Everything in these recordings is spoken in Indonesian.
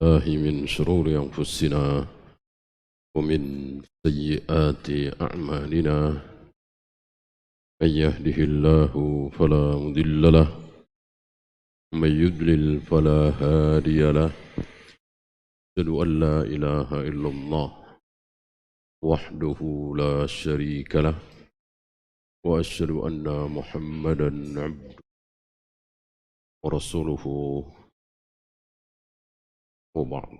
الله من شرور أنفسنا ومن سيئات أعمالنا من يهده الله فلا مضل له ومن يضلل فلا هادي له أشهد أن لا إله إلا الله وحده لا شريك له وأشهد أن محمدا عبده ورسوله وبعد.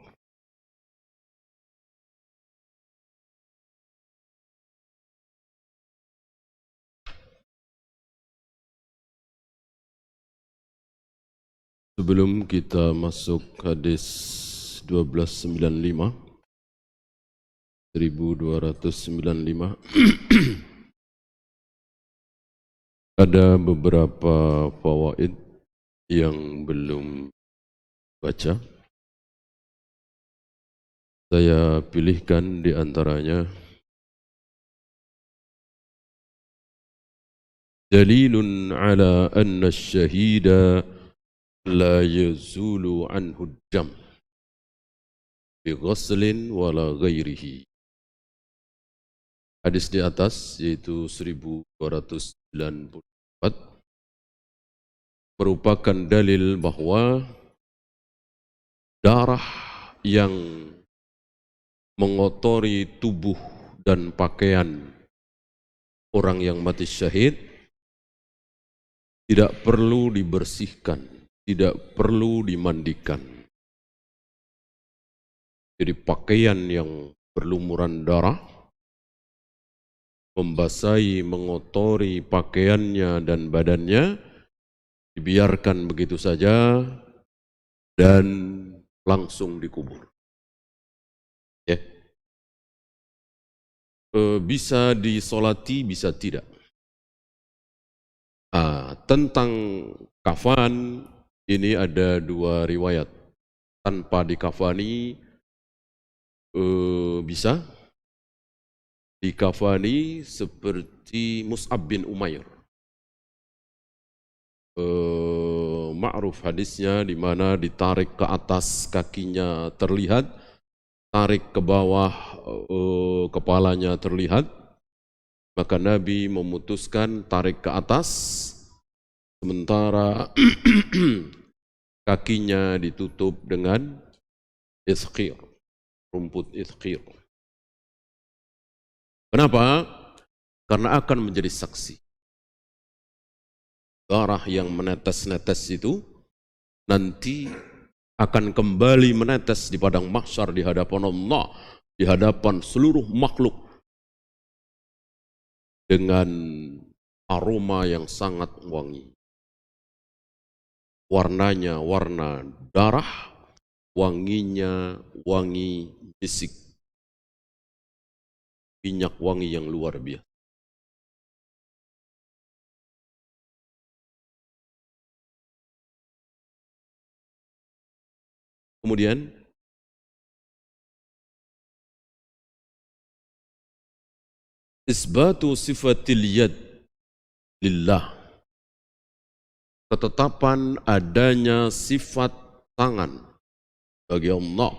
Sebelum kita masuk hadis 1295 ada beberapa fawaid yang belum baca. Saya pilihkan di antaranya dalilun ala anna syahida la yazulu anhu dam bi ghuslin wala ghairihi. Hadis di atas yaitu 1294 merupakan dalil bahwa darah yang mengotori tubuh dan pakaian orang yang mati syahid tidak perlu dibersihkan, tidak perlu dimandikan. Jadi pakaian yang berlumuran darah, membasahi, mengotori pakaiannya dan badannya, dibiarkan begitu saja dan langsung dikubur. Ya. Bisa disolati, bisa tidak. Tentang kafan ini ada dua riwayat. Tanpa dikafani bisa, dikafani seperti Mus'ab bin Umair. Ma'ruf hadisnya di mana ditarik ke atas kakinya terlihat, tarik ke bawah kepalanya terlihat, maka Nabi memutuskan tarik ke atas sementara kakinya ditutup dengan ithqir, rumput ithqir. Kenapa? Karena akan menjadi saksi. Darah yang menetes-netes itu nanti akan kembali menetes di padang mahsyar di hadapan Allah, di hadapan seluruh makhluk dengan aroma yang sangat wangi. Warnanya warna darah, wanginya wangi misik, minyak wangi yang luar biasa. Kemudian isbatu sifatil yad lillah, ketetapan adanya sifat tangan bagi Allah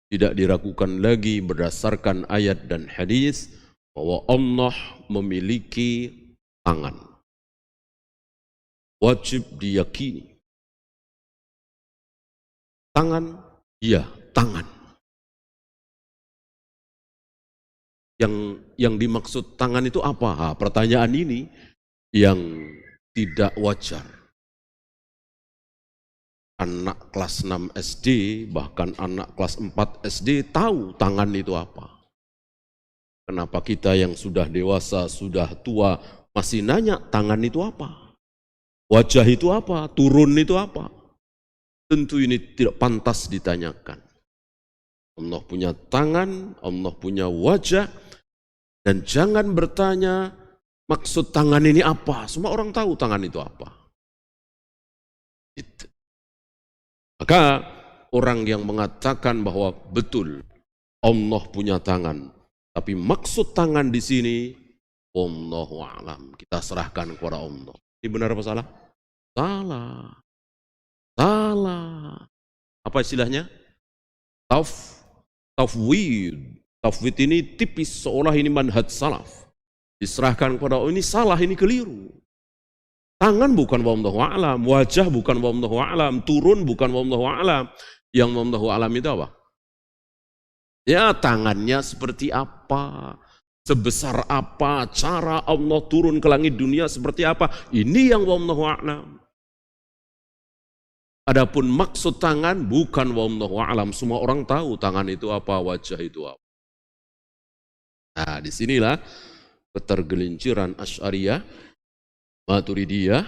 tidak diragukan lagi berdasarkan ayat dan hadis bahwa Allah memiliki tangan. Wajib diyakini. Tangan, ya tangan. Yang dimaksud tangan itu apa? Pertanyaan ini yang tidak wajar. Anak kelas 6 SD, bahkan anak kelas 4 SD tahu tangan itu apa. Kenapa kita yang sudah dewasa, sudah tua, masih nanya tangan itu apa? Wajah itu apa? Turun itu apa? Tentu ini tidak pantas ditanyakan. Allah punya tangan, Allah punya wajah, dan jangan bertanya maksud tangan ini apa. Semua orang tahu tangan itu apa. Itu. Maka orang yang mengatakan bahwa betul Allah punya tangan, tapi maksud tangan di sini wallahu a'lam, kita serahkan kepada Allah. Ini benar apa salah? Salah. Salah. Apa istilahnya? Tafwid. Tafwid ini tipis seolah ini manhaj salaf. Diserahkan kepada ini salah, ini keliru. Tangan bukan wallahu a'lam, wajah bukan wallahu a'lam, turun bukan wallahu a'lam. Yang wallahu a'lam itu apa? Ya, tangannya seperti apa? Sebesar apa? Cara Allah turun ke langit dunia seperti apa? Ini yang wallahu a'lam. Adapun maksud tangan bukan wallahu a'lam. Semua orang tahu tangan itu apa, wajah itu apa. Nah, disinilah ketergelinciran Asy'ariyah, Maturidiyah,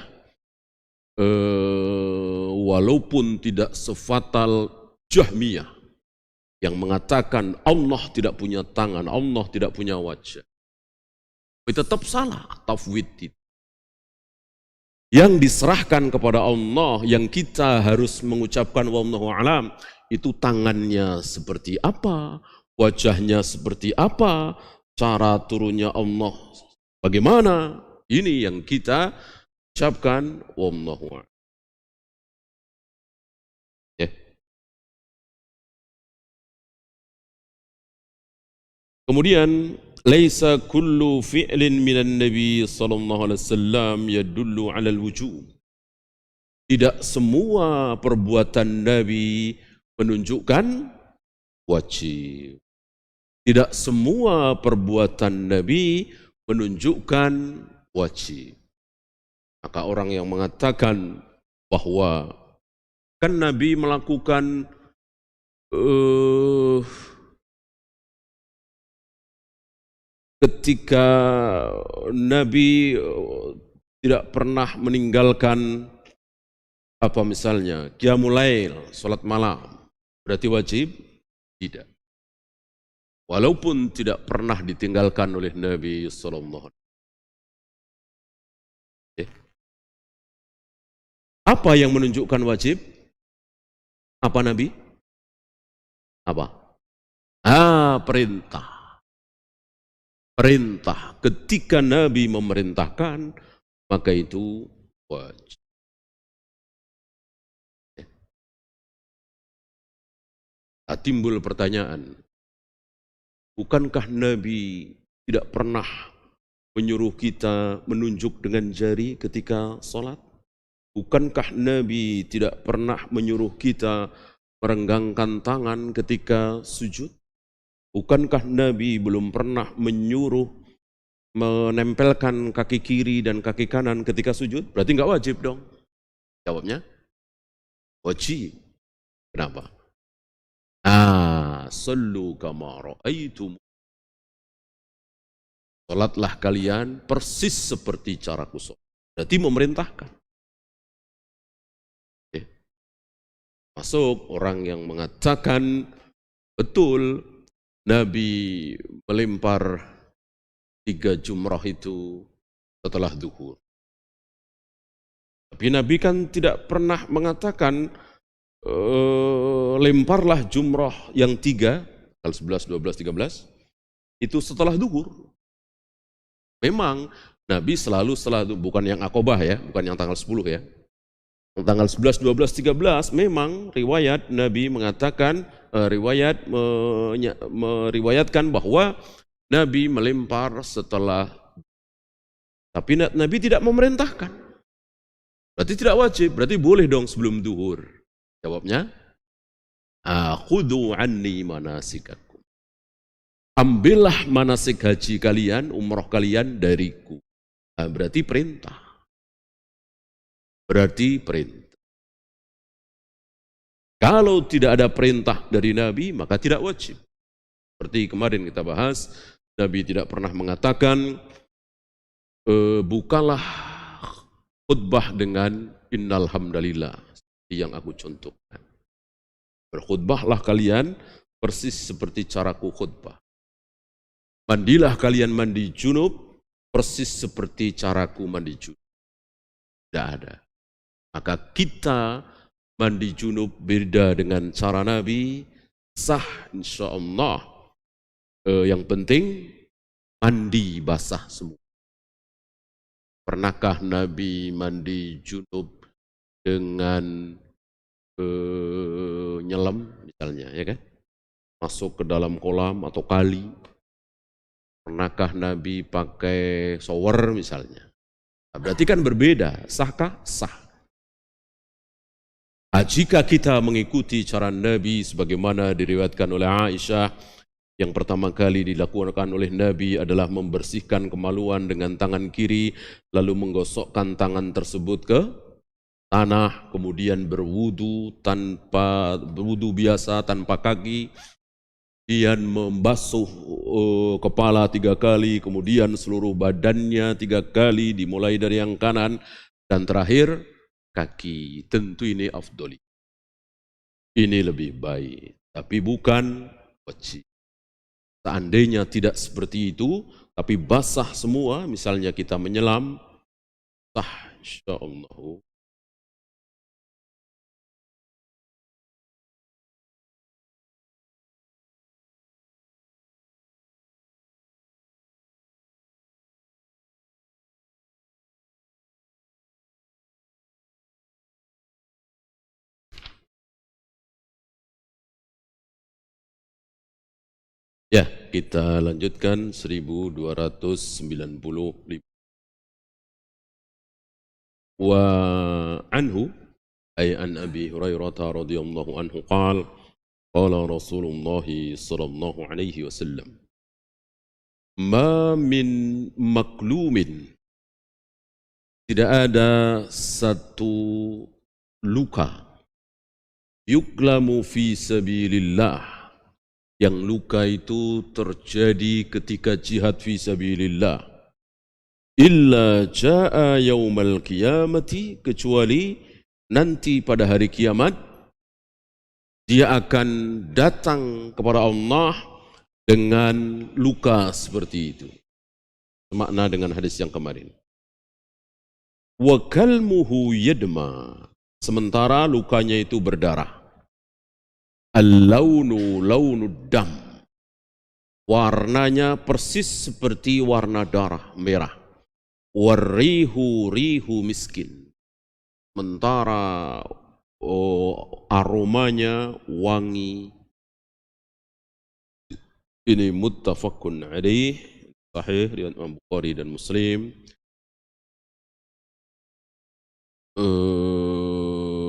walaupun tidak sefatal Jahmiyah yang mengatakan Allah tidak punya tangan, Allah tidak punya wajah. Tapi tetap salah tafwid itu. Yang diserahkan kepada Allah, yang kita harus mengucapkan wallahu a'lam, itu tangannya seperti apa, wajahnya seperti apa, cara turunnya Allah bagaimana, ini yang kita ucapkan wallahu a'lam. Ya. Kemudian laisa kullu fi'lin minan nabi sallallahu alaihi wasallam yadullu 'ala al-wujub. Tidak semua perbuatan nabi menunjukkan wajib. Tidak semua perbuatan nabi menunjukkan wajib. Maka orang yang mengatakan bahwa kan nabi melakukan ketika Nabi tidak pernah meninggalkan apa misalnya qiyamul lail, salat malam, berarti wajib? Tidak. Walaupun tidak pernah ditinggalkan oleh Nabi sallallahu alaihi wasallam. Apa yang menunjukkan wajib? Apa Nabi? Apa? Perintah. Perintah, ketika Nabi memerintahkan, maka itu wajib. Timbul pertanyaan, bukankah Nabi tidak pernah menyuruh kita menunjuk dengan jari ketika sholat? Bukankah Nabi tidak pernah menyuruh kita merenggangkan tangan ketika sujud? Bukankah Nabi belum pernah menyuruh menempelkan kaki kiri dan kaki kanan ketika sujud? Berarti enggak wajib dong. Jawabnya wajib. Kenapa? Sallu kama ra'aitum. Salatlah kalian persis seperti caraku sholat. Berarti memerintahkan. Masuk orang yang mengatakan betul Nabi melempar 3 jumrah itu setelah zuhur. Tapi Nabi kan tidak pernah mengatakan lemparlah jumrah yang 3, tanggal 11, 12, 13, itu setelah zuhur. Memang Nabi selalu bukan yang Aqobah ya, bukan yang tanggal 10 ya. Tanggal 11, 12, 13 memang riwayat Nabi mengatakan, meriwayatkan bahwa Nabi melempar setelah, tapi Nabi tidak memerintahkan. Berarti tidak wajib, berarti boleh dong sebelum duhur. Jawabnya, khudhu anni manasikakum. Ambillah manasik haji kalian, umroh kalian dariku. Berarti perintah. Berarti perintah. Kalau tidak ada perintah dari Nabi, maka tidak wajib. Seperti kemarin kita bahas, Nabi tidak pernah mengatakan, bukalah khutbah dengan innal hamdalillah, yang aku contohkan. Berkhutbahlah kalian persis seperti caraku khutbah. Mandilah kalian mandi junub persis seperti caraku mandi junub. Tidak ada. Maka kita mandi junub beda dengan cara Nabi, sah insya Allah. Yang penting mandi basah semua. Pernahkah Nabi mandi junub dengan nyelam misalnya, ya kan? Masuk ke dalam kolam atau kali. Pernahkah Nabi pakai shower misalnya? Nah, berarti kan berbeda, sahkah? Sah. Nah, jika kita mengikuti cara Nabi sebagaimana diriwayatkan oleh Aisyah, yang pertama kali dilakukan oleh Nabi adalah membersihkan kemaluan dengan tangan kiri, lalu menggosokkan tangan tersebut ke tanah, kemudian berwudu biasa tanpa kaki, kemudian membasuh kepala 3 kali, kemudian seluruh badannya 3 kali, dimulai dari yang kanan, dan terakhir kaki. Tentu ini afdoli. Ini lebih baik, tapi bukan wajib. Seandainya tidak seperti itu, tapi basah semua, misalnya kita menyelam, sah insyaallah. Ya, kita lanjutkan 1295. Wa anhu ay an Abi Hurairah radhiyallahu anhu qala Rasulullah sallallahu alaihi wasallam ma min maklumin, tidak ada satu luka yuklamu fi sabilillah, yang luka itu terjadi ketika jihad fi sabilillah, illa jaa yaumal qiyamati, kecuali nanti pada hari kiamat dia akan datang kepada Allah dengan luka seperti itu. Semakna dengan hadis yang kemarin. Wa kalmuhu yadma, sementara lukanya itu berdarah. Al-launu launud dam, warnanya persis seperti warna darah merah. Warrihu rihu miskin, sementara aromanya wangi. Ini muttafaqun alaih, sahih riwayat Imam Bukhari dan Muslim.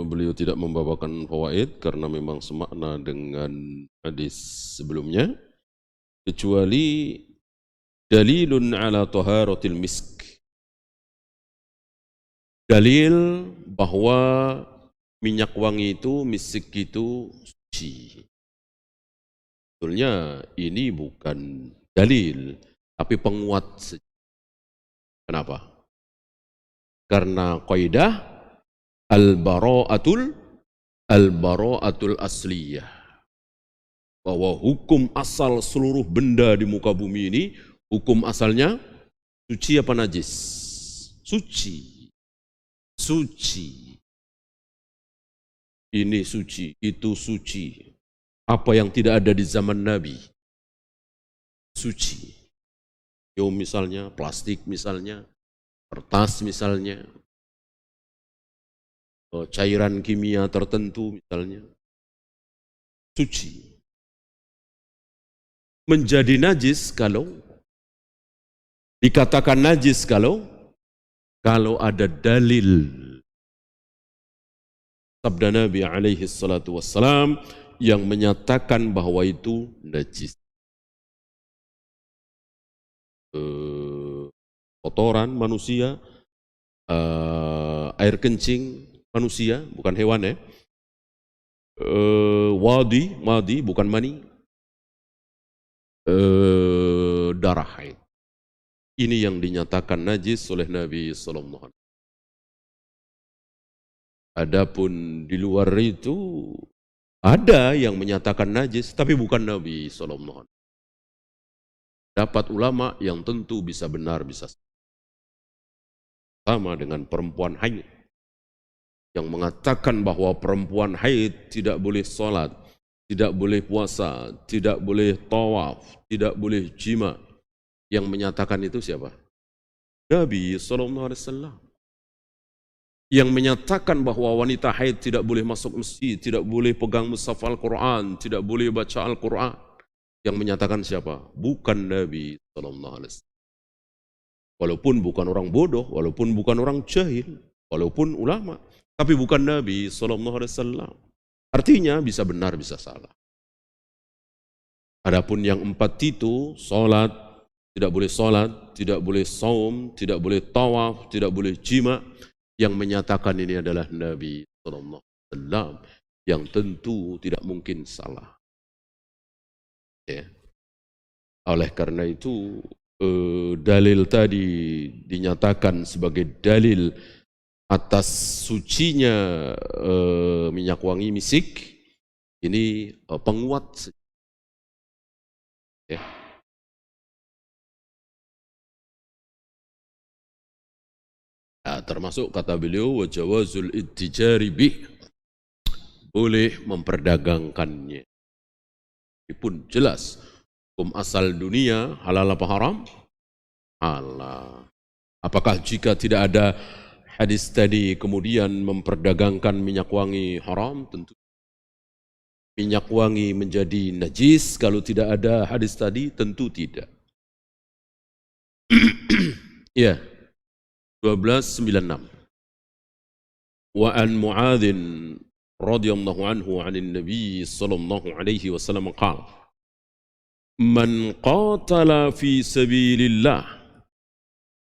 Beliau tidak membawakan fawaid karena memang semakna dengan hadis sebelumnya, kecuali dalilun ala taharatil misk, dalil bahwa minyak wangi itu, misik itu suci. Sebetulnya ini bukan dalil, tapi penguat saja. Kenapa? Karena kaidah al-bara'atul asliyah, bahwa hukum asal seluruh benda di muka bumi ini, hukum asalnya suci apa najis? Suci. Suci. Ini suci, itu suci. Apa yang tidak ada di zaman Nabi? Suci. Yo misalnya, plastik misalnya, kertas misalnya, cairan kimia tertentu misalnya, suci. Menjadi najis kalau dikatakan najis kalau ada dalil. Sabda Nabi alaihi salatu wassalam yang menyatakan bahwa itu najis. Kotoran manusia, air kencing manusia, bukan hewan ya. Wadi bukan mani. Darah haid. Ini yang dinyatakan najis oleh Nabi sallallahu alaihi wasallam. Adapun di luar itu ada yang menyatakan najis, tapi bukan Nabi sallallahu alaihi wasallam. Dapat ulama yang tentu bisa benar, bisa sama dengan perempuan haid yang mengatakan bahwa perempuan haid tidak boleh sholat, tidak boleh puasa, tidak boleh tawaf, tidak boleh jima. Yang menyatakan itu siapa? Nabi sallallahu alaihi wasallam. yang menyatakan bahwa wanita haid tidak boleh masuk masjid, tidak boleh pegang mushaf Al-Quran, tidak boleh baca Al-Quran. Yang menyatakan siapa? Bukan Nabi SAW. Walaupun bukan orang bodoh, walaupun bukan orang jahil, walaupun ulama, tapi bukan Nabi SAW. Artinya bisa benar, bisa salah. Adapun yang 4 itu, sholat, tidak boleh sholat, tidak boleh saum, tidak boleh tawaf, tidak boleh jima. Yang menyatakan ini adalah Nabi SAW, yang tentu tidak mungkin salah. Ya. Oleh karena itu, dalil tadi dinyatakan sebagai dalil atas sucinya minyak wangi misik, ini penguat. Ya. Nah, termasuk kata beliau wajawazul ittijari bih, boleh memperdagangkannya. Ini pun jelas hukum asal dunia halal apa haram? Halal. Apakah jika tidak ada hadis tadi kemudian memperdagangkan minyak wangi haram? Tentu. Minyak wangi menjadi najis kalau tidak ada hadis tadi? Tentu tidak. Ya. 1296. Wa an Mu'adzin radhiyallahu anhu 'anil Nabi sallallahu alaihi wasallam qala man qatala fi sabilillah,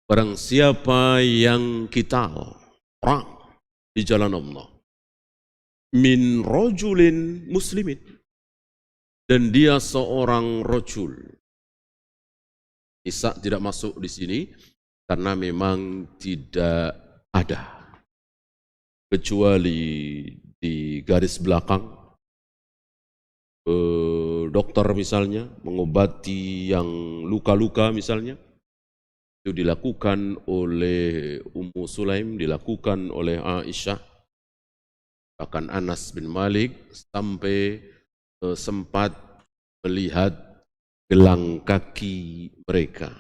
barang siapa yang qital, perang di jalan Allah, min rajulin muslimin, dan dia seorang rajul. Nisa tidak masuk di sini karena memang tidak ada, kecuali di garis belakang dokter misalnya mengobati yang luka-luka misalnya, itu dilakukan oleh Ummu Sulaim, dilakukan oleh Aisyah, bahkan Anas bin Malik sampai sempat melihat gelang kaki mereka.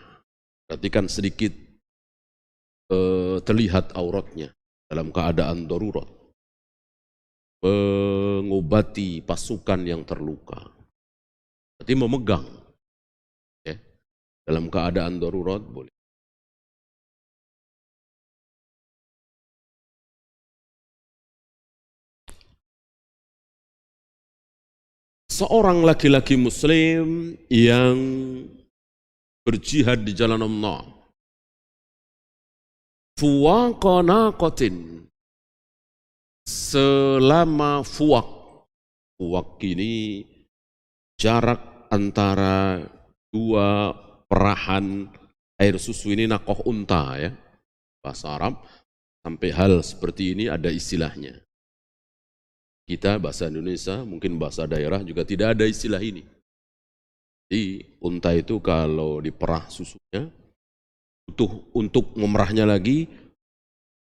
Perhatikan sedikit terlihat auratnya dalam keadaan darurat, mengobati pasukan yang terluka. Berarti memegang, ya, dalam keadaan darurat boleh. Seorang laki-laki muslim yang berjihad di jalan Allah, fuwaqa naqatin, selama fuwak. Fuwak ini jarak antara 2 perahan air susu, ini nakoh unta ya, bahasa Arab. Sampai hal seperti ini ada istilahnya. Kita bahasa Indonesia, mungkin bahasa daerah juga tidak ada istilah ini. Jadi unta itu kalau diperah susunya, butuh untuk memerahnya lagi,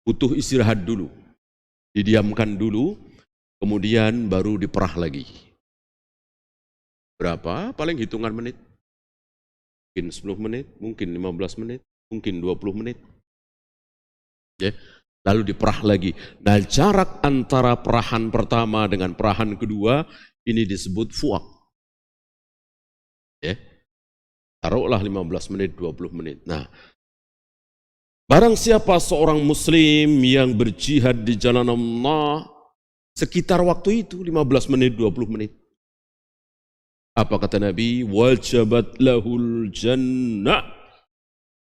butuh istirahat dulu. Didiamkan dulu, kemudian baru diperah lagi. Berapa? Paling hitungan menit. Mungkin 10 menit, mungkin 15 menit, mungkin 20 menit. Ya. Lalu diperah lagi. Nah, jarak antara perahan pertama dengan perahan kedua ini disebut fuak. Ya. Taruhlah 15 menit, 20 menit. Nah, barang siapa seorang muslim yang berjihad di jalan Allah sekitar waktu itu 15 menit, 20 menit. Apa kata Nabi? Wajabat lahul jannah.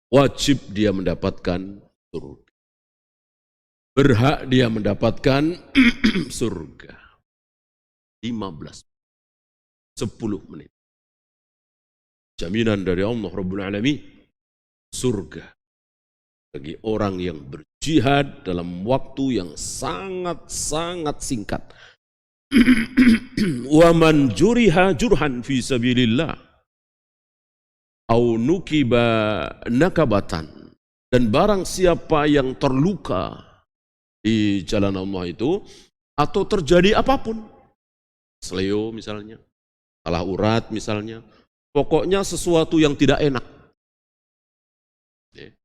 Wajib dia mendapatkan surga. Berhak dia mendapatkan surga. 15, 10 menit. Jaminan dari Allah Rabbul Alamin, surga bagi orang yang berjihad dalam waktu yang sangat-sangat singkat. Wa man juriha jurhan fi sabilillah au nukiba nakabatan, dan barang siapa yang terluka di jalan Allah itu, atau terjadi apapun, seleo misalnya, salah urat misalnya, pokoknya sesuatu yang tidak enak,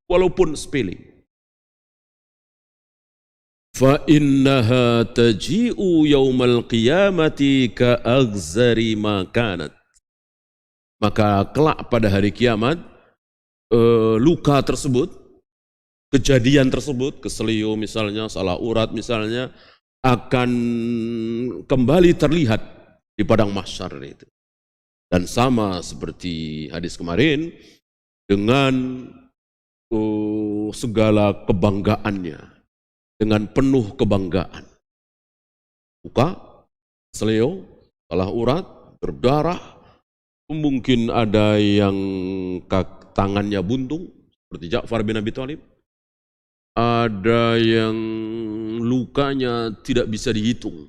walaupun sepele, fa innaha taji'u yaumal qiyamati ka aghzari ma kanat. Maka kelak pada hari kiamat, luka tersebut, kejadian tersebut, keselio misalnya, salah urat misalnya, akan kembali terlihat di padang mahsyar itu. Dan sama seperti hadis kemarin, dengan segala kebanggaannya, dengan penuh kebanggaan. Luka, keselio, salah urat, berdarah, mungkin ada yang tangannya buntung, seperti Ja'far bin Abi Thalib. Ada yang lukanya tidak bisa dihitung.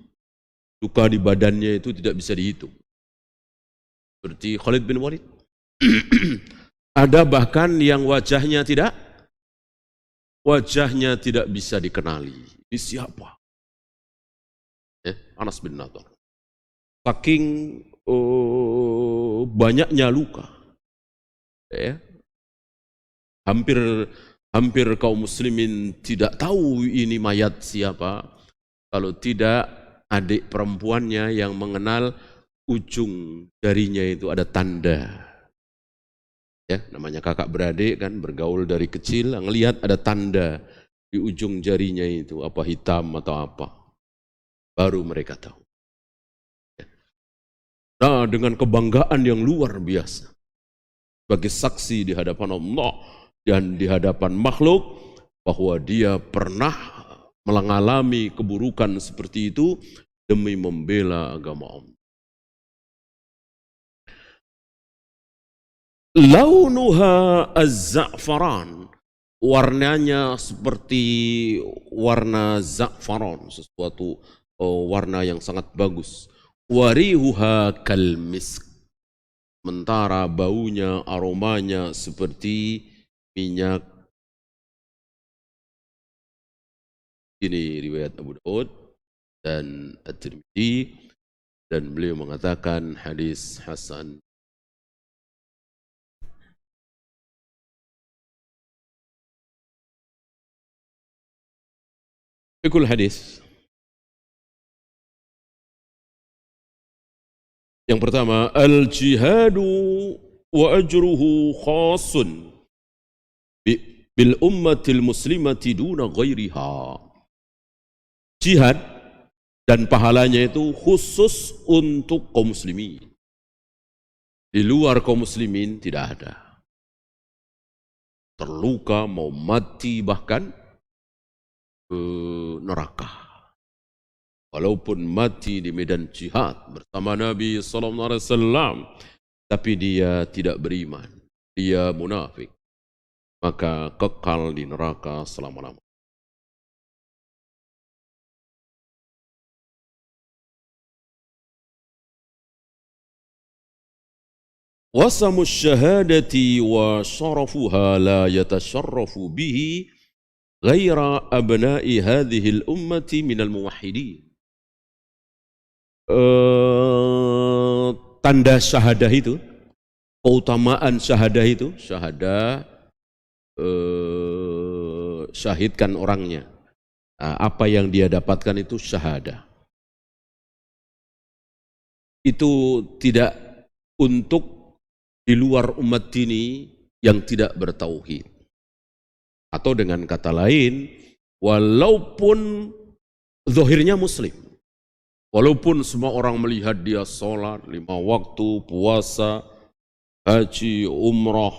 Luka di badannya itu tidak bisa dihitung. Seperti Khalid bin Walid. Ada bahkan yang wajahnya tidak bisa dikenali. Ini siapa? Anas bin Nadhr. Saking banyaknya luka, hampir kaum muslimin tidak tahu ini mayat siapa, kalau tidak adik perempuannya yang mengenal ujung jarinya itu ada tanda. Ya, namanya kakak beradik kan, bergaul dari kecil, ngelihat ada tanda di ujung jarinya itu, apa hitam atau apa, baru mereka tahu. Nah, dengan kebanggaan yang luar biasa, sebagai saksi di hadapan Allah dan di hadapan makhluk, bahwa dia pernah mengalami keburukan seperti itu demi membela agama Allah. Launuha az-za'faran, warnanya seperti warna za'faran, sesuatu warna yang sangat bagus. Warihuha kalmisk, sementara baunya, aromanya seperti minyak. Ini riwayat Abu Daud dan At-Tirmidzi, dan beliau mengatakan hadis hasan. Fikul hadis. Yang pertama, al-jihadu wa ajruhu khasun bil ummatil muslimati duna ghairiha. Jihad dan pahalanya itu khusus untuk kaum muslimin. Di luar kaum muslimin tidak ada. Terluka, mau mati, bahkan neraka. Walaupun mati di medan jihad bersama Nabi SAW, tapi dia tidak beriman, dia munafik, maka kekal di neraka selama-lamanya. Wasamu syahadati wa syarafuha la yatasharrafu bihi ghaira abna'i hadhihi al-ummati minal muwahhidin. Tanda syahadah itu, keutamaan syahadah itu, syahadah syahidkan orangnya. Apa yang dia dapatkan itu syahadah. Itu tidak untuk di luar umat ini yang tidak bertauhid. Atau dengan kata lain, walaupun zahirnya muslim, walaupun semua orang melihat dia sholat 5 waktu, puasa, haji, umrah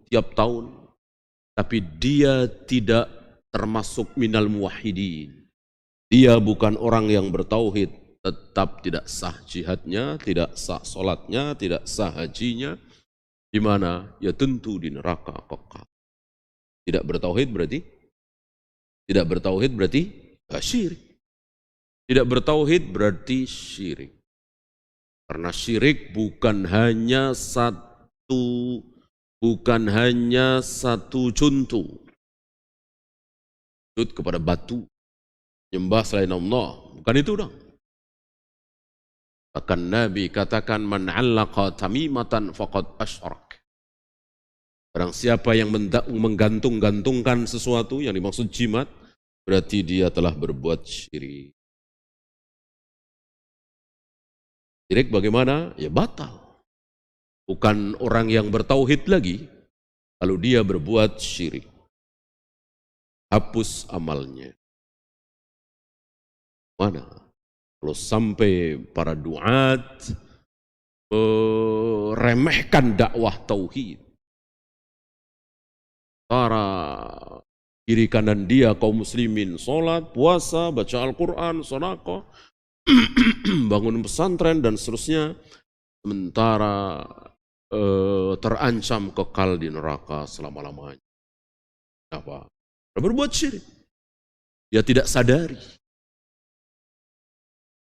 tiap tahun, tapi dia tidak termasuk minal muwahhidin. Dia bukan orang yang bertauhid, tetap tidak sah jihadnya, tidak sah sholatnya, tidak sah hajinya. Di mana? Ya tentu di neraka kekal. Tidak bertauhid berarti? Tidak bertauhid berarti syirik. Tidak bertauhid berarti syirik. Karena syirik bukan hanya satu contoh. Sujud kepada batu, nyembah selain Allah, bukan itu dong. Bahkan Nabi katakan, man 'allaqa tamimatan faqad asyrak. Barang siapa yang menggantung-gantungkan sesuatu, yang dimaksud jimat, berarti dia telah berbuat syirik. Syirik bagaimana? Ya batal. Bukan orang yang bertauhid lagi, kalau dia berbuat syirik. Hapus amalnya. Mana? Kalau sampai para duat meremehkan dakwah tauhid. Para kiri kanan dia kaum muslimin, sholat, puasa, baca Al-Quran, sedekah, bangun pesantren dan seterusnya, sementara terancam kekal di neraka selama-lamanya. Apa? Berbuat syirik. Dia tidak sadari.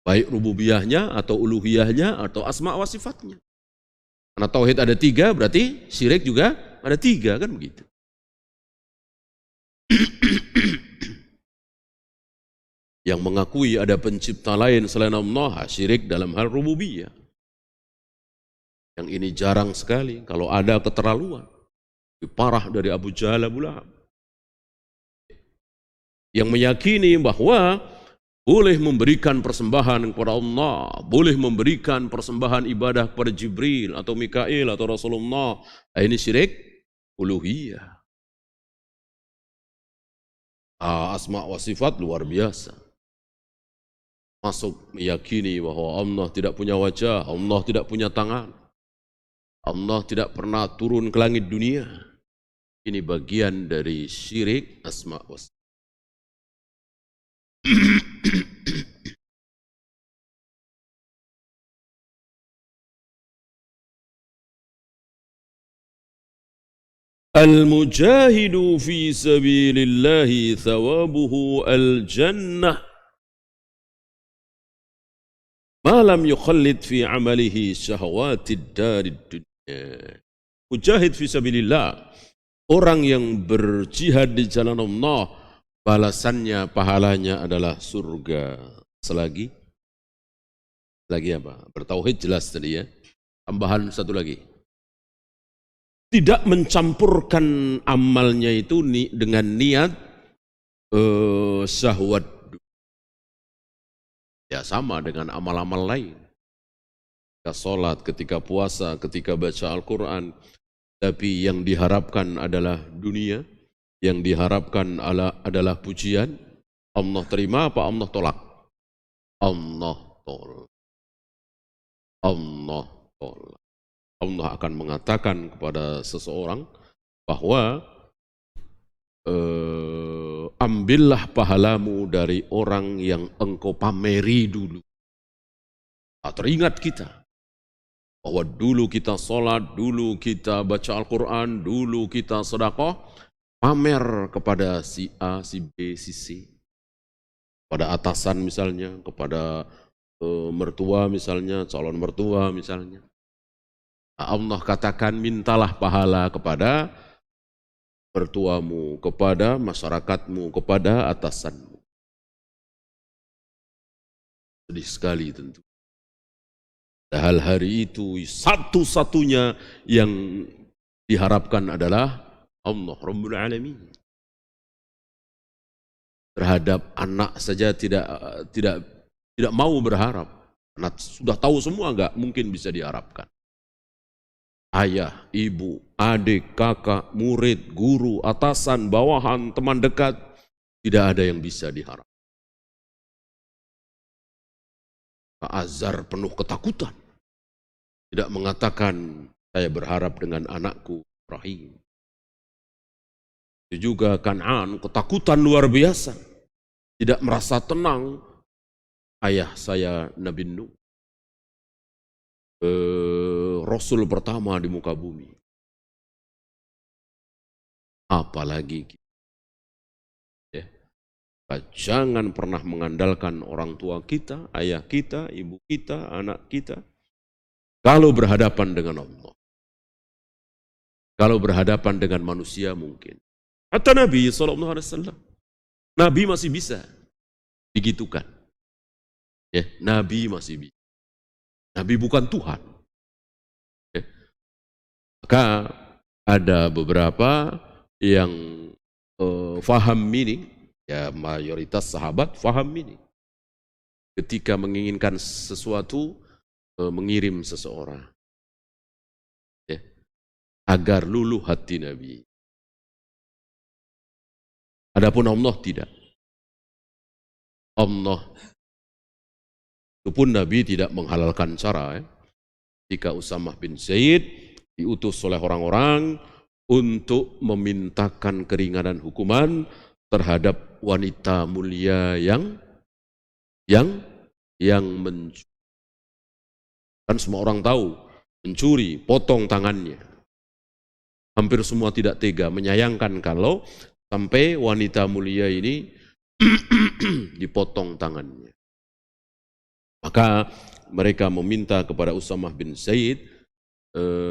Baik rububiyahnya atau uluhiyahnya atau asma wa sifatnya. Karena tauhid ada 3, berarti syirik juga ada 3, kan begitu. Yang mengakui ada pencipta lain selain Allah, syirik dalam hal rububiyah. Yang ini jarang sekali, kalau ada keterlaluan. Lebih parah dari Abu Jahal, Abu Lahab. Yang meyakini bahwa boleh memberikan persembahan kepada Allah, boleh memberikan persembahan ibadah kepada Jibril atau Mikail atau Rasulullah. Ini syirik uluhiyah. Asma wa sifat luar biasa. Masuk meyakini bahwa Allah tidak punya wajah, Allah tidak punya tangan, Allah tidak pernah turun ke langit dunia. Ini bagian dari syirik asma wa sifat. Al-mujahidu fi sabilillahi thawabuhu al-jannah ma lam yukhallid fi amalihi syahwatid darid dunya. Mujahid fi sabilillah, orang yang berjihad di jalan Allah, balasannya, pahalanya adalah surga. Selagi apa? Bertauhid jelas tadi ya. Tambahan satu lagi. Tidak mencampurkan amalnya itu dengan niat syahwat. Ya sama dengan amal-amal lain. Ketika sholat, ketika puasa, ketika baca Al-Quran. Tapi yang diharapkan adalah dunia. Yang diharapkan adalah pujian. Allah terima apa Allah tolak? Allah tolak. Allah tolak. Allah akan mengatakan kepada seseorang bahwa ambillah pahalamu dari orang yang engkau pameri dulu. Teringat kita bahwa dulu kita sholat, dulu kita baca Al-Quran, dulu kita sedekah, pamer kepada si A, si B, si C, pada atasan misalnya, kepada mertua misalnya, calon mertua misalnya. Allah katakan mintalah pahala kepada mertuamu, kepada masyarakatmu, kepada atasanmu. Sedih sekali tentu. Padahal hari itu satu-satunya yang diharapkan adalah Allah Rabbul Alamin. Terhadap anak saja tidak mau berharap. Karena sudah tahu semua enggak mungkin bisa diharapkan. Ayah, ibu, adik, kakak, murid, guru, atasan, bawahan, teman dekat, tidak ada yang bisa diharap. Azar penuh ketakutan. Tidak mengatakan, saya berharap dengan anakku, Ibrahim. Itu juga Kan'an, ketakutan luar biasa. Tidak merasa tenang. Ayah saya Nabi Nuh. Rasul pertama di muka bumi. Apalagi kita. Ya. Jangan pernah mengandalkan orang tua kita, ayah kita, ibu kita, anak kita. Kalau berhadapan dengan Allah. Kalau berhadapan dengan manusia mungkin. Kata Nabi SAW. Nabi masih bisa digitukan. Ya, Nabi masih bisa. Nabi bukan Tuhan. Maka ada beberapa yang faham ini, Ya mayoritas sahabat faham ini. Ketika menginginkan sesuatu, mengirim seseorang. Ya, agar luluh hati Nabi. Adapun Allah tidak. Allah itu pun Nabi tidak menghalalkan cara. Jika Usamah bin Zaid diutus oleh orang-orang untuk memintakan keringanan hukuman terhadap wanita mulia yang mencuri. Kan semua orang tahu, mencuri, potong tangannya. Hampir semua tidak tega, menyayangkan kalau sampai wanita mulia ini dipotong tangannya. Maka mereka meminta kepada Usamah bin Zaid,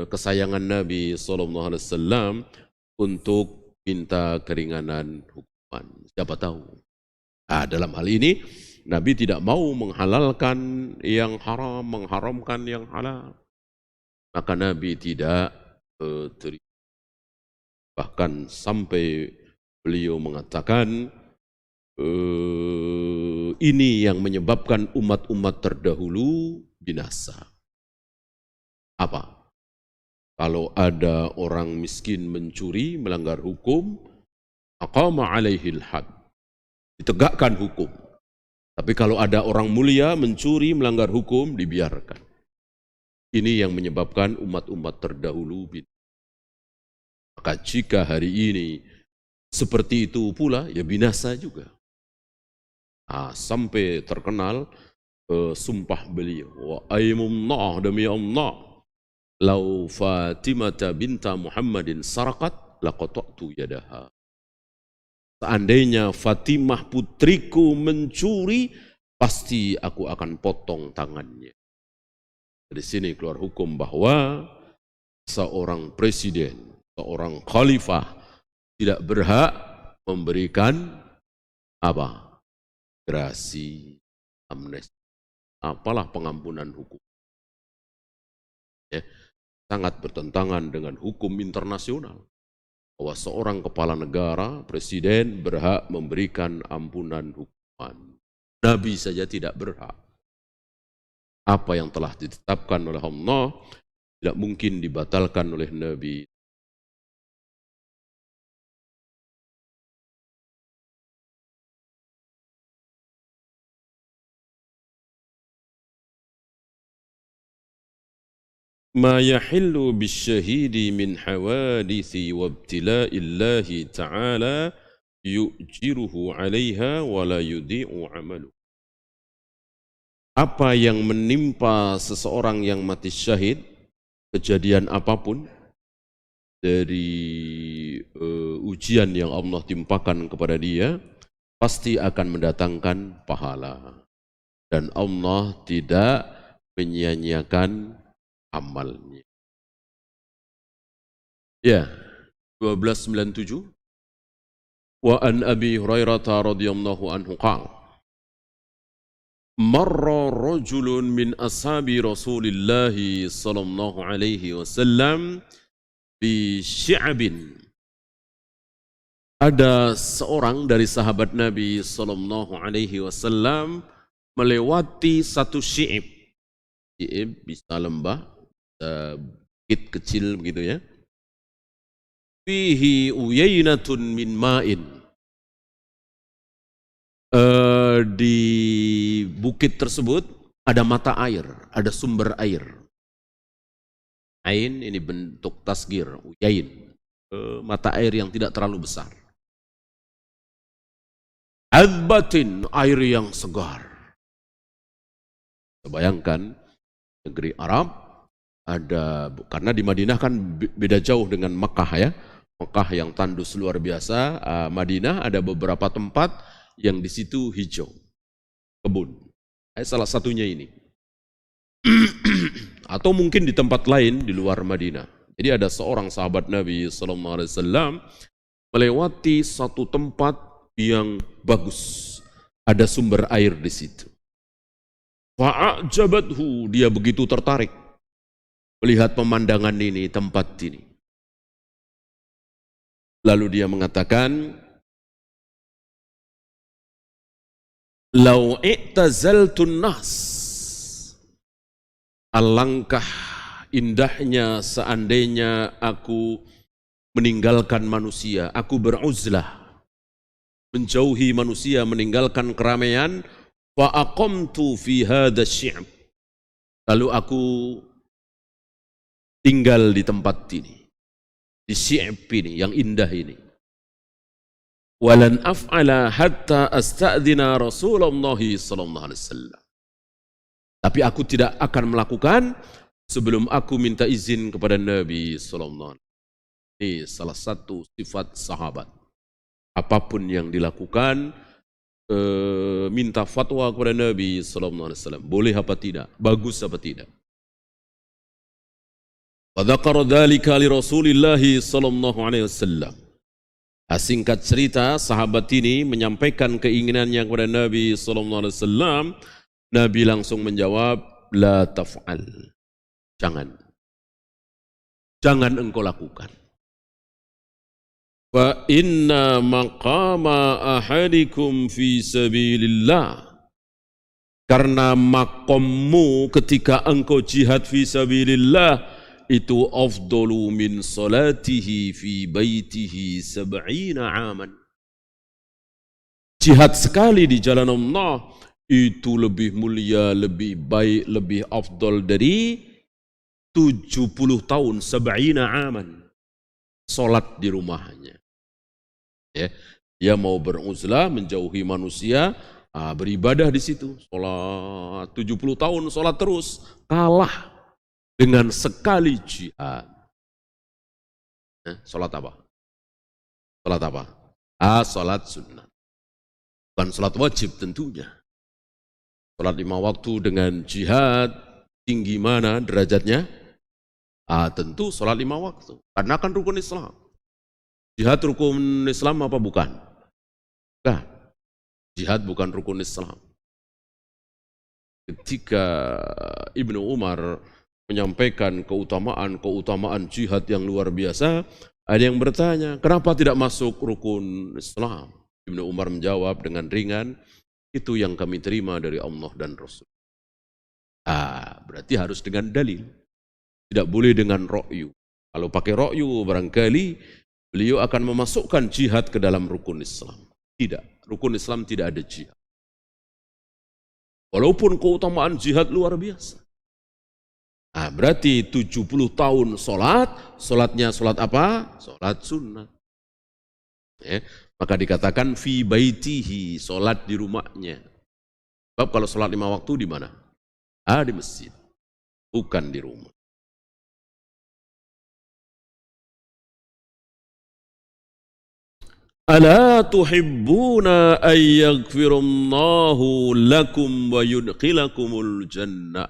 kesayangan Nabi SAW, untuk minta keringanan hukuman. Siapa tahu. Nah, dalam hal ini, Nabi tidak mau menghalalkan yang haram, mengharamkan yang halal. Maka Nabi tidak terima. Bahkan sampai beliau mengatakan, ini yang menyebabkan umat-umat terdahulu binasa. Apa? Kalau ada orang miskin mencuri, melanggar hukum, aqama alaihil had, ditegakkan hukum. Tapi kalau ada orang mulia mencuri, melanggar hukum, dibiarkan. Ini yang menyebabkan umat-umat terdahulu binasa. Maka jika hari ini seperti itu pula, ya binasa juga. Sampai terkenal sumpah beliau, wa aimullah, demi Allah, lau Fatimah binta Muhammadin sarakat laqata'tu yadaha. Seandainya Fatimah putriku mencuri, pasti aku akan potong tangannya. Dari sini keluar hukum bahwa seorang presiden, seorang khalifah tidak berhak memberikan apa? Grasi, amnesti, apalah pengampunan hukum. Ya, sangat bertentangan dengan hukum internasional. Bahwa seorang kepala negara, presiden berhak memberikan ampunan hukuman. Nabi saja tidak berhak. Apa yang telah ditetapkan oleh Allah tidak mungkin dibatalkan oleh Nabi. ما يحل بالشهيد من حوادث وابتلاء الله تعالى يؤجره عليها ولا يضيع عمله. Apa yang menimpa seseorang yang mati syahid, kejadian apapun dari ujian yang Allah timpakan kepada dia, pasti akan mendatangkan pahala. Dan Allah tidak menyia-nyiakan amalnya. Ya, 1297. Wa an Abi Hurairah radhiyallahu anhu qala marra rajulun min ashabi Rasulillah sallallahu alaihi wasallam bi syi'abin. Ada seorang dari sahabat Nabi sallallahu alaihi wasallam melewati satu syi'ib. Syi'ib bisa lembah, bukit kecil begitu ya. Fihi uyainatun min ma'in. Di bukit tersebut ada mata air, ada sumber air. Ain ini bentuk tasgir, uyain, mata air yang tidak terlalu besar. Azbatin, air yang segar. Bayangkan negeri Arab ada, karena di Madinah kan beda jauh dengan Mekah ya. Mekah yang tandus luar biasa, Madinah ada beberapa tempat yang di situ hijau, kebun. Salah satunya ini. Atau mungkin di tempat lain di luar Madinah. Jadi ada seorang sahabat Nabi SAW melewati satu tempat yang bagus, ada sumber air di situ. Fa'ajabathu, dia begitu tertarik melihat pemandangan ini, tempat ini. Lalu dia mengatakan, Lau i'tazaltun nas, alangkah indahnya seandainya aku meninggalkan manusia, aku beruzlah, menjauhi manusia, meninggalkan keramaian, fa aqamtu fi hadzal syi'b, lalu aku tinggal di tempat ini, di syi'b ini yang indah ini. Walan af'ala hatta asta'dzina Rasulullah sallallahu alaihi wasallam. Tapi aku tidak akan melakukan sebelum aku minta izin kepada Nabi sallallahu alaihi wasallam. Ini salah satu sifat sahabat. Apapun yang dilakukan, minta fatwa kepada Nabi sallallahu alaihi wasallam. Boleh apa tidak? Bagus apa tidak? Wa dzakara dzalika li Rasulillah sallallahu alaihi wasallam. Singkat cerita, sahabat ini menyampaikan keinginannya kepada Nabi sallallahu alaihi wasallam. Nabi langsung menjawab, la taf'al. Jangan. Jangan engkau lakukan. Fa inna maqama ahadikum fi sabilillah. Karena makommu ketika engkau jihad fi sabilillah itu afdalu min salatihi fi baitihi 70 aman. Jihad sekali di jalan Allah itu lebih mulia, lebih baik, lebih afdal dari 70 tahun, 70 aman. Salat di rumahnya. Ya, dia mau beruzlah, menjauhi manusia, beribadah di situ. Salat 70 tahun, salat terus, kalah dengan sekali jihad. Salat apa? Salat apa? Salat sunnah. Bukan salat wajib tentunya. Salat 5 waktu dengan jihad, tinggi mana derajatnya? Tentu salat 5 waktu. Karena kan rukun Islam. Jihad rukun Islam apa bukan? Bukan. Jihad bukan rukun Islam. Ketika Ibnu Umar menyampaikan keutamaan jihad yang luar biasa, ada yang bertanya, kenapa tidak masuk rukun Islam? Ibnu Umar menjawab dengan ringan, itu yang kami terima dari Allah dan Rasul. Berarti harus dengan dalil. Tidak boleh dengan ra'yu. Kalau pakai ra'yu barangkali beliau akan memasukkan jihad ke dalam rukun Islam. Tidak, rukun Islam tidak ada jihad. Walaupun keutamaan jihad luar biasa. Berarti 70 tahun solatnya solat apa? Solat sunnah. Maka dikatakan fi baitihi, solat di rumahnya. Sebab kalau solat 5 waktu di mana? Di masjid, bukan di rumah. Ala tuhibbuna an yaghfirallahu lakum wa yudkhilakumul jannah.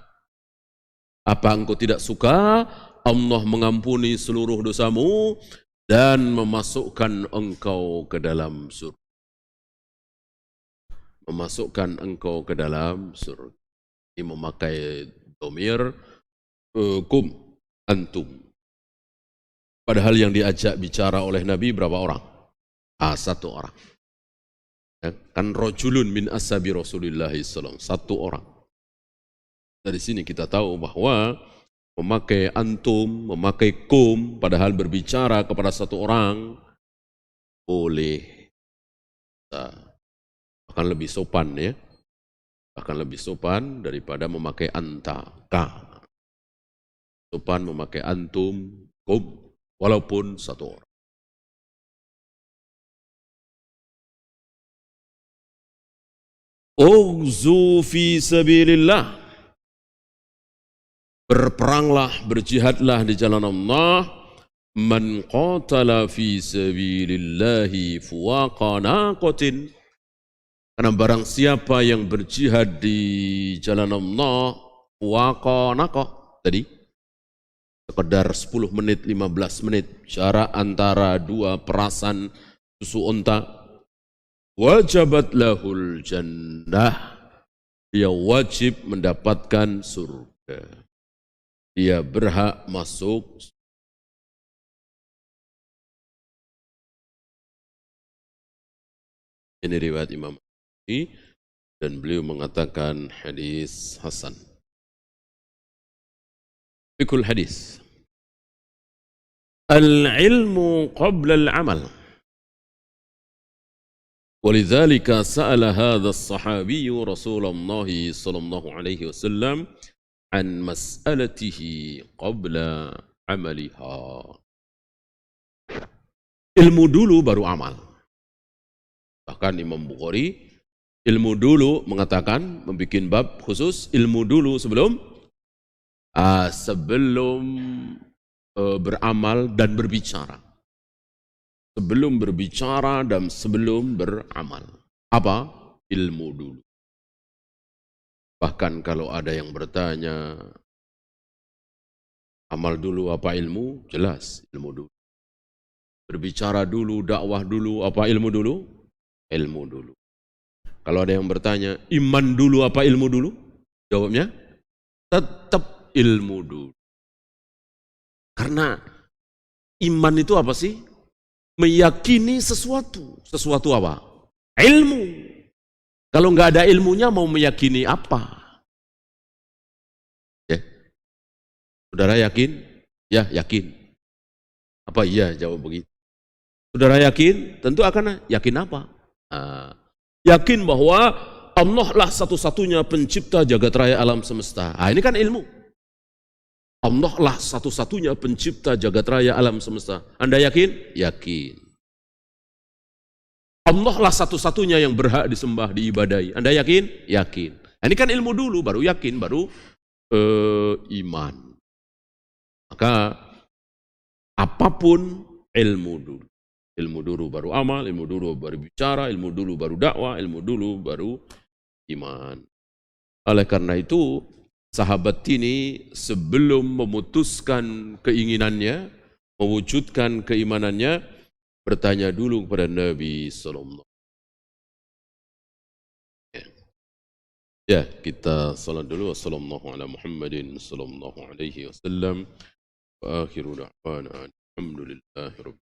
Apa engkau tidak suka Allah mengampuni seluruh dosamu dan memasukkan engkau ke dalam surga? Memasukkan engkau ke dalam surga. Ini memakai dhamir kum, antum. Padahal yang diajak bicara oleh Nabi berapa orang? 1 orang. Kan rajulun min ashabi Rasulillah sallallahu, 1 orang. Dari sini kita tahu bahwa memakai antum, memakai kum, padahal berbicara kepada 1 orang, boleh. Akan lebih sopan ya. Akan lebih sopan daripada memakai anta, ka. Sopan memakai antum, kum, walaupun 1 orang. Ughzu fi sabilillah. Berperanglah, berjihadlah di jalan Allah. Man qatala fi sabilillahi fuwaqa naqatin. Karena barang siapa yang berjihad di jalan Allah, fuwaqa naqah. Tadi sekedar 10 menit, 15 menit jarak antara 2 perasan susu unta, wajabat lahul jannah, dia wajib mendapatkan surga, dia berhak masuk. Ini riwayat Imam Bukhari dan beliau mengatakan hadis hasan. Fikul hadis. Al-ilmu qabla al-amal. ولذلك سأل هذا الصحابي رسول الله صلى الله عليه وسلم عن مسألته قبل عملها. Ilmu dulu baru amal. Bahkan Imam Bukhari ilmu dulu mengatakan, membuat bab khusus ilmu dulu sebelum beramal dan berbicara. Sebelum berbicara dan sebelum beramal. Apa? Ilmu dulu. Bahkan kalau ada yang bertanya, amal dulu apa ilmu? Jelas, ilmu dulu. Berbicara dulu, dakwah dulu, apa ilmu dulu? Ilmu dulu. Kalau ada yang bertanya, iman dulu apa ilmu dulu? Jawabnya, tetap ilmu dulu. Karena iman itu apa sih? Meyakini sesuatu. Sesuatu apa? Ilmu. Kalau nggak ada ilmunya mau meyakini apa? Ya. Saudara yakin? Ya, yakin. Apa iya jawab begitu? Saudara yakin? Tentu akan yakin apa? Yakin bahwa Allah lah satu-satunya pencipta jagat raya alam semesta. Ini kan ilmu. Allah lah satu-satunya pencipta jagat raya alam semesta. Anda yakin? Yakin. Allah lah satu-satunya yang berhak disembah, diibadahi. Anda yakin? Yakin. Ini kan ilmu dulu, baru yakin, baru iman. Maka apapun ilmu dulu. Ilmu dulu baru amal, ilmu dulu baru bicara, ilmu dulu baru dakwah, ilmu dulu baru iman. Oleh karena itu, sahabat ini sebelum memutuskan keinginannya, mewujudkan keimanannya, bertanya dulu kepada Nabi SAW. Ya, kita salat dulu. Wassalamualaikum warahmatullahi wabarakatuh. Wa akhiru da'wana alhamdulillahi rabbil alamin.